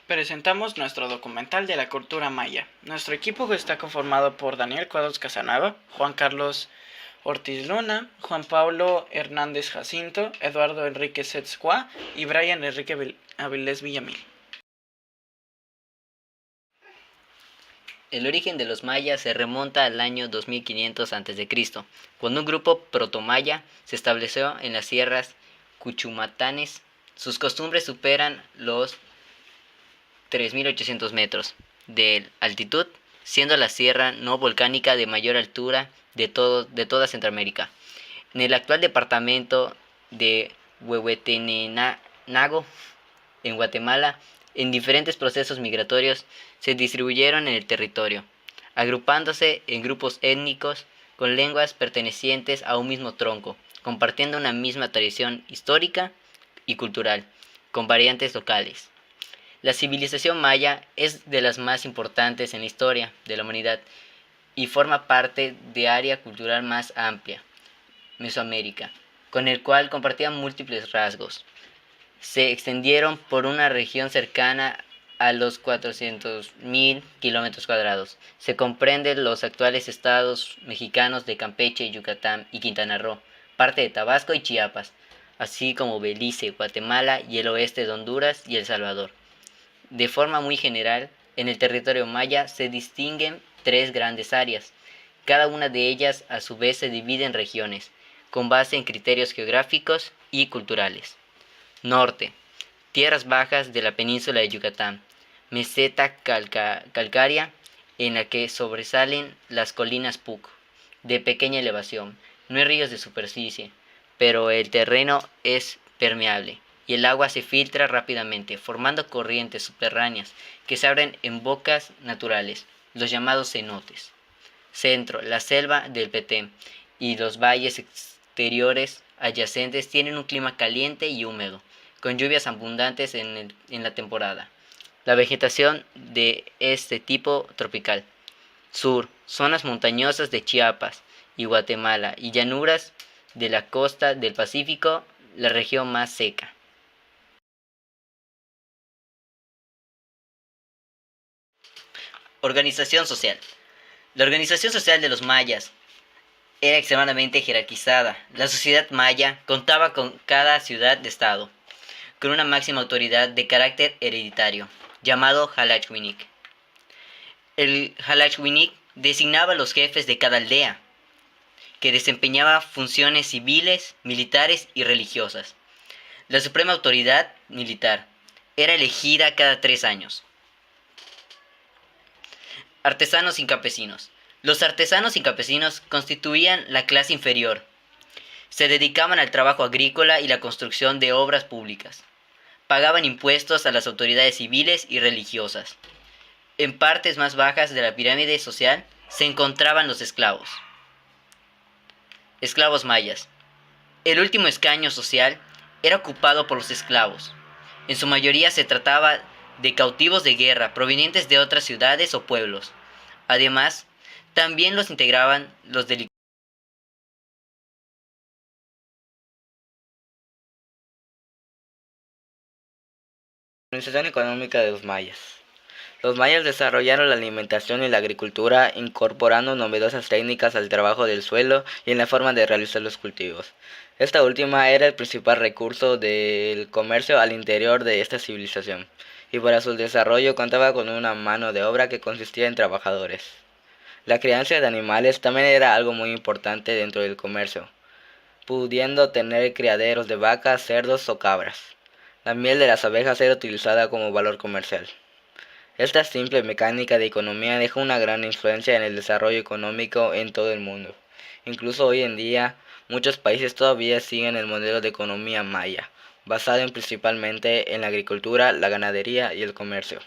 Presentamos nuestro documental de la cultura maya. Nuestro equipo está conformado por Daniel Cuadros Casanova, Juan Carlos Ortiz Luna, Juan Pablo Hernández Jacinto, Eduardo Enrique Setzcua y Brian Enrique Avilés Villamil. El origen de los mayas se remonta al año 2500 a.C., cuando un grupo protomaya se estableció en las sierras Cuchumatanes. Sus costumbres superan los 3.800 metros de altitud, siendo la sierra no volcánica de mayor altura de toda Centroamérica. En el actual departamento de Huehuetenango, en Guatemala, en diferentes procesos migratorios se distribuyeron en el territorio, agrupándose en grupos étnicos con lenguas pertenecientes a un mismo tronco, compartiendo una misma tradición histórica y cultural, con variantes locales. La civilización maya es de las más importantes en la historia de la humanidad y forma parte de área cultural más amplia, Mesoamérica, con el cual compartían múltiples rasgos. Se extendieron por una región cercana a los 400.000 kilómetros cuadrados. Se comprenden los actuales estados mexicanos de Campeche, Yucatán y Quintana Roo, parte de Tabasco y Chiapas, así como Belice, Guatemala y el oeste de Honduras y El Salvador. De forma muy general, en el territorio maya se distinguen tres grandes áreas. Cada una de ellas a su vez se divide en regiones, con base en criterios geográficos y culturales. Norte: tierras bajas de la península de Yucatán, meseta calcárea en la que sobresalen las colinas Puc, de pequeña elevación. No hay ríos de superficie, pero el terreno es permeable y el agua se filtra rápidamente, formando corrientes subterráneas que se abren en bocas naturales, los llamados cenotes. Centro: la selva del Petén y los valles exteriores adyacentes tienen un clima caliente y húmedo, con lluvias abundantes en la temporada. La vegetación de este tipo tropical. Sur: zonas montañosas de Chiapas y Guatemala y llanuras de la costa del Pacífico, la región más seca. Organización social. La organización social de los mayas era extremadamente jerarquizada. La sociedad maya contaba con cada ciudad de estado, con una máxima autoridad de carácter hereditario, llamado Xalachwinik. El Xalachwinik designaba a los jefes de cada aldea, que desempeñaba funciones civiles, militares y religiosas. La suprema autoridad militar era elegida cada 3 años. Artesanos y campesinos. Los artesanos y campesinos constituían la clase inferior. Se dedicaban al trabajo agrícola y la construcción de obras públicas. Pagaban impuestos a las autoridades civiles y religiosas. En partes más bajas de la pirámide social se encontraban los esclavos. Esclavos mayas. El último escaño social era ocupado por los esclavos. En su mayoría se trataba de cautivos de guerra provenientes de otras ciudades o pueblos. Además, también los integraban los delincuentes. Organización económica de los mayas. Los mayas desarrollaron la alimentación y la agricultura incorporando novedosas técnicas al trabajo del suelo y en la forma de realizar los cultivos. Esta última era el principal recurso del comercio al interior de esta civilización, y para su desarrollo contaba con una mano de obra que consistía en trabajadores. La crianza de animales también era algo muy importante dentro del comercio, pudiendo tener criaderos de vacas, cerdos o cabras. La miel de las abejas era utilizada como valor comercial. Esta simple mecánica de economía dejó una gran influencia en el desarrollo económico en todo el mundo. Incluso hoy en día, muchos países todavía siguen el modelo de economía maya, basado principalmente en la agricultura, la ganadería y el comercio.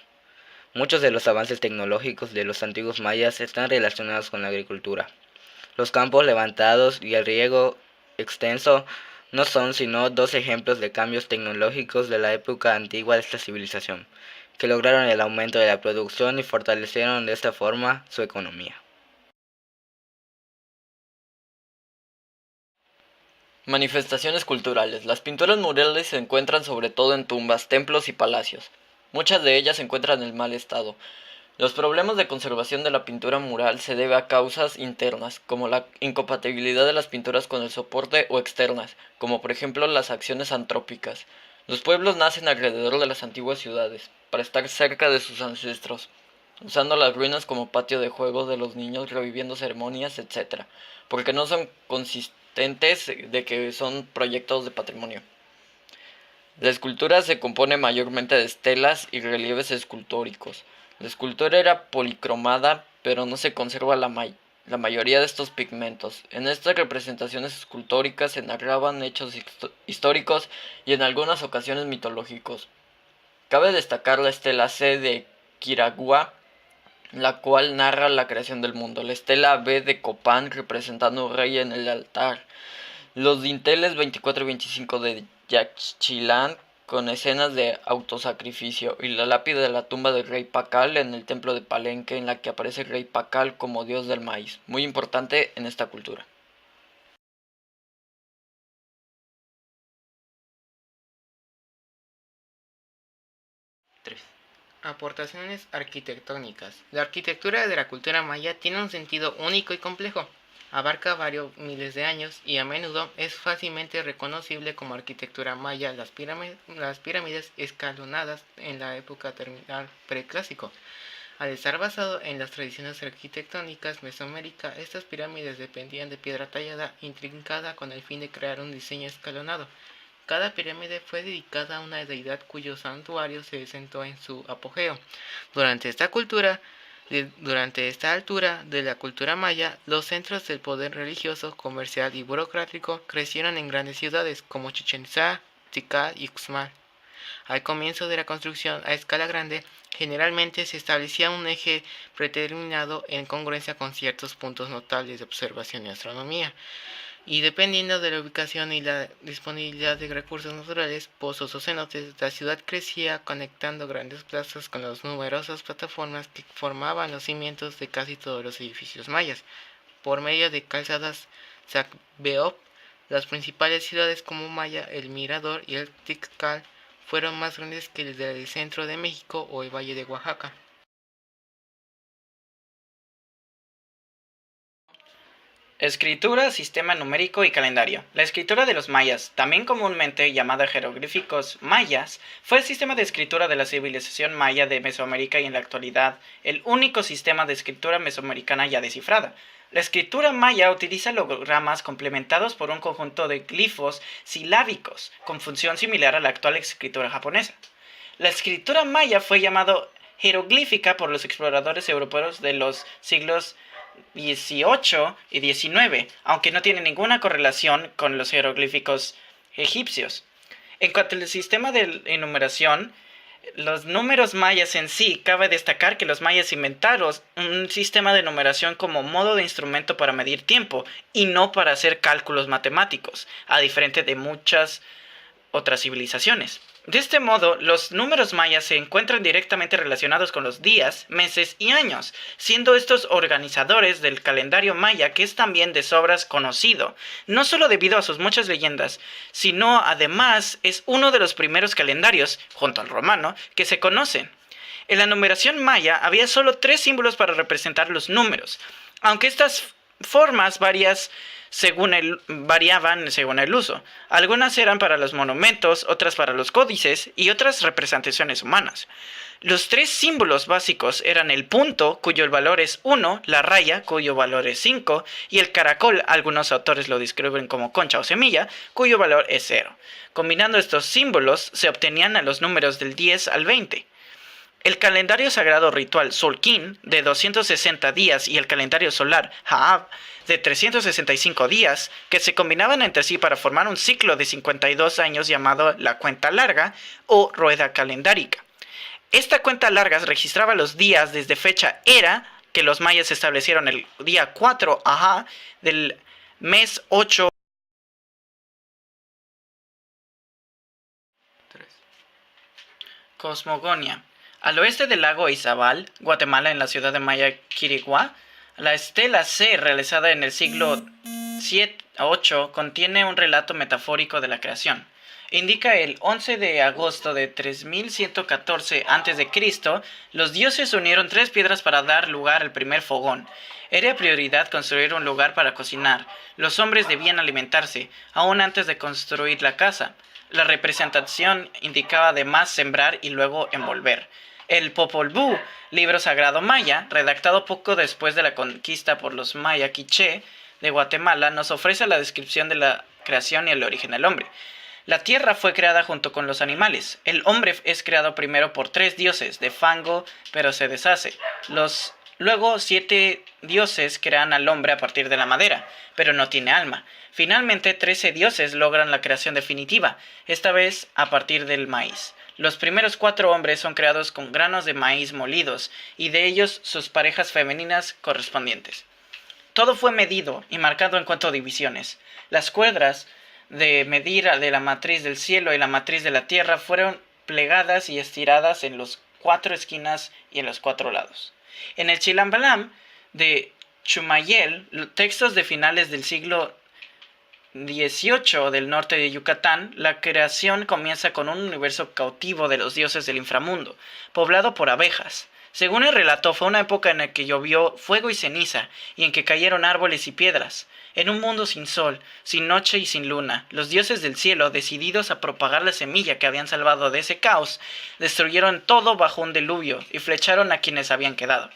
Muchos de los avances tecnológicos de los antiguos mayas están relacionados con la agricultura. Los campos levantados y el riego extenso no son sino dos ejemplos de cambios tecnológicos de la época antigua de esta civilización, que lograron el aumento de la producción y fortalecieron de esta forma su economía. Manifestaciones culturales. Las pinturas murales se encuentran sobre todo en tumbas, templos y palacios. Muchas de ellas se encuentran en mal estado. Los problemas de conservación de la pintura mural se debe a causas internas, como la incompatibilidad de las pinturas con el soporte, o externas, como por ejemplo las acciones antrópicas. Los pueblos nacen alrededor de las antiguas ciudades, para estar cerca de sus ancestros, usando las ruinas como patio de juegos de los niños, reviviendo ceremonias, etc., porque no son consistentes de que son proyectos de patrimonio. La escultura se compone mayormente de estelas y relieves escultóricos. La escultura era policromada, pero no se conserva la mayoría de estos pigmentos. En estas representaciones escultóricas se narraban hechos históricos y en algunas ocasiones mitológicos. Cabe destacar la estela C de Quiriguá, la cual narra la creación del mundo. La estela B de Copán, representando un rey en el altar. Los dinteles 24 y 25 de Yaxchilán, con escenas de autosacrificio, y la lápida de la tumba del rey Pacal en el templo de Palenque, en la que aparece el rey Pacal como dios del maíz, muy importante en esta cultura. Aportaciones arquitectónicas. La arquitectura de la cultura maya tiene un sentido único y complejo. Abarca varios miles de años y a menudo es fácilmente reconocible como arquitectura maya. Las pirámides escalonadas en la época terminal preclásico. Al estar basado en las tradiciones arquitectónicas mesoaméricas, estas pirámides dependían de piedra tallada intrincada con el fin de crear un diseño escalonado. Cada pirámide fue dedicada a una deidad cuyo santuario se sentó en su apogeo. Durante esta altura de la cultura maya, los centros del poder religioso, comercial y burocrático crecieron en grandes ciudades como Chichén Itzá, Tikal y Uxmal. Al comienzo de la construcción a escala grande, generalmente se establecía un eje predeterminado en congruencia con ciertos puntos notables de observación y astronomía. Y dependiendo de la ubicación y la disponibilidad de recursos naturales, pozos o cenotes, la ciudad crecía conectando grandes plazas con las numerosas plataformas que formaban los cimientos de casi todos los edificios mayas. Por medio de calzadas Sacbeop, las principales ciudades como Maya, El Mirador y el Tikal fueron más grandes que el del centro de México o el Valle de Oaxaca. Escritura, sistema numérico y calendario. La escritura de los mayas, también comúnmente llamada jeroglíficos mayas, fue el sistema de escritura de la civilización maya de Mesoamérica y en la actualidad el único sistema de escritura mesoamericana ya descifrada. La escritura maya utiliza logogramas complementados por un conjunto de glifos silábicos, con función similar a la actual escritura japonesa. La escritura maya fue llamada jeroglífica por los exploradores europeos de los siglos 18 y 19, aunque no tiene ninguna correlación con los jeroglíficos egipcios. En cuanto al sistema de enumeración, los números mayas en sí, cabe destacar que los mayas inventaron un sistema de numeración como modo de instrumento para medir tiempo y no para hacer cálculos matemáticos, a diferencia de muchas otras civilizaciones. De este modo, los números mayas se encuentran directamente relacionados con los días, meses y años, siendo estos organizadores del calendario maya, que es también de sobras conocido, no solo debido a sus muchas leyendas, sino además es uno de los primeros calendarios, junto al romano, que se conocen. En la numeración maya había solo 3 símbolos para representar los números, aunque estas formas variaban según el uso. Algunas eran para los monumentos, otras para los códices y otras representaciones humanas. Los 3 símbolos básicos eran el punto, cuyo valor es 1, la raya, cuyo valor es 5, y el caracol, algunos autores lo describen como concha o semilla, cuyo valor es 0. Combinando estos símbolos se obtenían a los números del 10 al 20. El calendario sagrado ritual Solkin de 260 días y el calendario solar Haab de 365 días, que se combinaban entre sí para formar un ciclo de 52 años llamado la cuenta larga o rueda calendárica. Esta cuenta larga registraba los días desde fecha era que los mayas establecieron el día 4 Ajá del mes 8. Cosmogonia. Al oeste del lago Izabal, Guatemala, en la ciudad de Maya Quiriguá, la estela C, realizada en el siglo 7-8, contiene un relato metafórico de la creación. indica el 11 de agosto de 3114 a.C., los dioses unieron 3 piedras para dar lugar al primer fogón. Era prioridad construir un lugar para cocinar. Los hombres debían alimentarse, aún antes de construir la casa. La representación indicaba además sembrar y luego envolver. El Popol Vuh, libro sagrado maya, redactado poco después de la conquista por los maya quiché de Guatemala, nos ofrece la descripción de la creación y el origen del hombre. La tierra fue creada junto con los animales. El hombre es creado primero por 3 dioses, de fango, pero se deshace. Luego 7 dioses crean al hombre a partir de la madera, pero no tiene alma. Finalmente 13 dioses logran la creación definitiva, esta vez a partir del maíz. Los primeros 4 hombres son creados con granos de maíz molidos, y de ellos sus parejas femeninas correspondientes. Todo fue medido y marcado en cuanto a divisiones. Las cuerdas de medir de la matriz del cielo y la matriz de la tierra fueron plegadas y estiradas en las 4 esquinas y en los 4 lados. En el Chilambalam de Chumayel, textos de finales del siglo XVIII del norte de Yucatán, la creación comienza con un universo cautivo de los dioses del inframundo, poblado por abejas. Según el relato, fue una época en la que llovió fuego y ceniza, y en que cayeron árboles y piedras. En un mundo sin sol, sin noche y sin luna, los dioses del cielo, decididos a propagar la semilla que habían salvado de ese caos, destruyeron todo bajo un diluvio y flecharon a quienes habían quedado.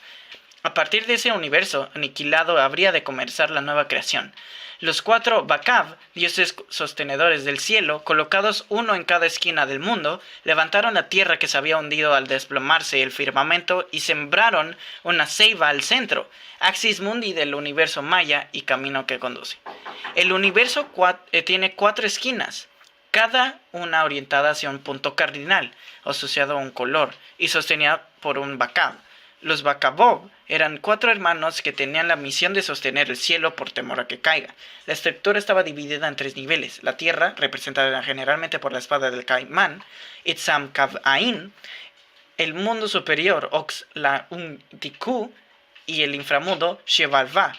A partir de ese universo aniquilado habría de comenzar la nueva creación. Los 4 Bakav, dioses sostenedores del cielo, colocados uno en cada esquina del mundo, levantaron la tierra que se había hundido al desplomarse el firmamento y sembraron una ceiba al centro, axis mundi del universo maya y camino que conduce. El universo tiene 4 esquinas, cada una orientada hacia un punto cardinal, asociado a un color, y sostenida por un Bakav. Los Bakabov eran 4 hermanos que tenían la misión de sostener el cielo por temor a que caiga. La estructura estaba dividida en 3 niveles. La tierra, representada generalmente por la espada del Caimán, Itzam Kav-Ain, el mundo superior, Ox la Tiku, y el inframundo, Shevalva.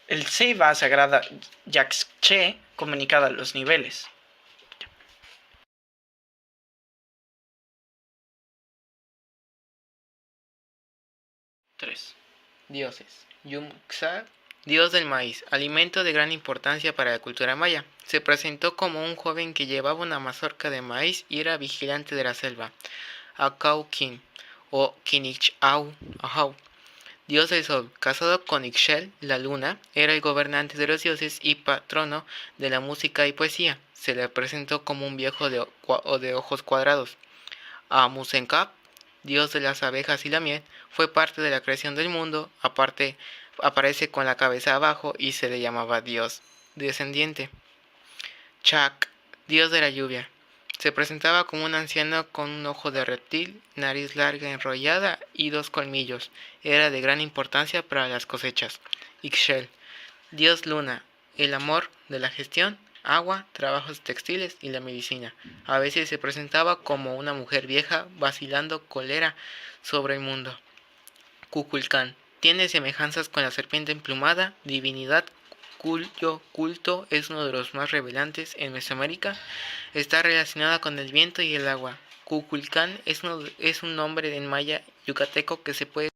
El Seiva sagrada Yaxche, comunicada a los niveles. Dioses. Yum-Xag, dios del maíz, alimento de gran importancia para la cultura maya. Se presentó como un joven que llevaba una mazorca de maíz y era vigilante de la selva. Akaukin o Kinichau, dios del sol, casado con Ixchel, la luna, era el gobernante de los dioses y patrono de la música y poesía. Se le presentó como un viejo de ojos cuadrados. Amusenkap, dios de las abejas y la miel, fue parte de la creación del mundo, aparece con la cabeza abajo y se le llamaba dios descendiente. Chak, dios de la lluvia, se presentaba como un anciano con un ojo de reptil, nariz larga enrollada y 2 colmillos. Era de gran importancia para las cosechas. Ixchel, dios luna, el amor de la gestión, agua, trabajos textiles y la medicina. A veces se presentaba como una mujer vieja vacilando cólera sobre el mundo. Kukulcán tiene semejanzas con la serpiente emplumada, divinidad cuyo culto es uno de los más revelantes en Mesoamérica. Está relacionada con el viento y el agua. Kukulcán es un nombre en maya yucateco que se puede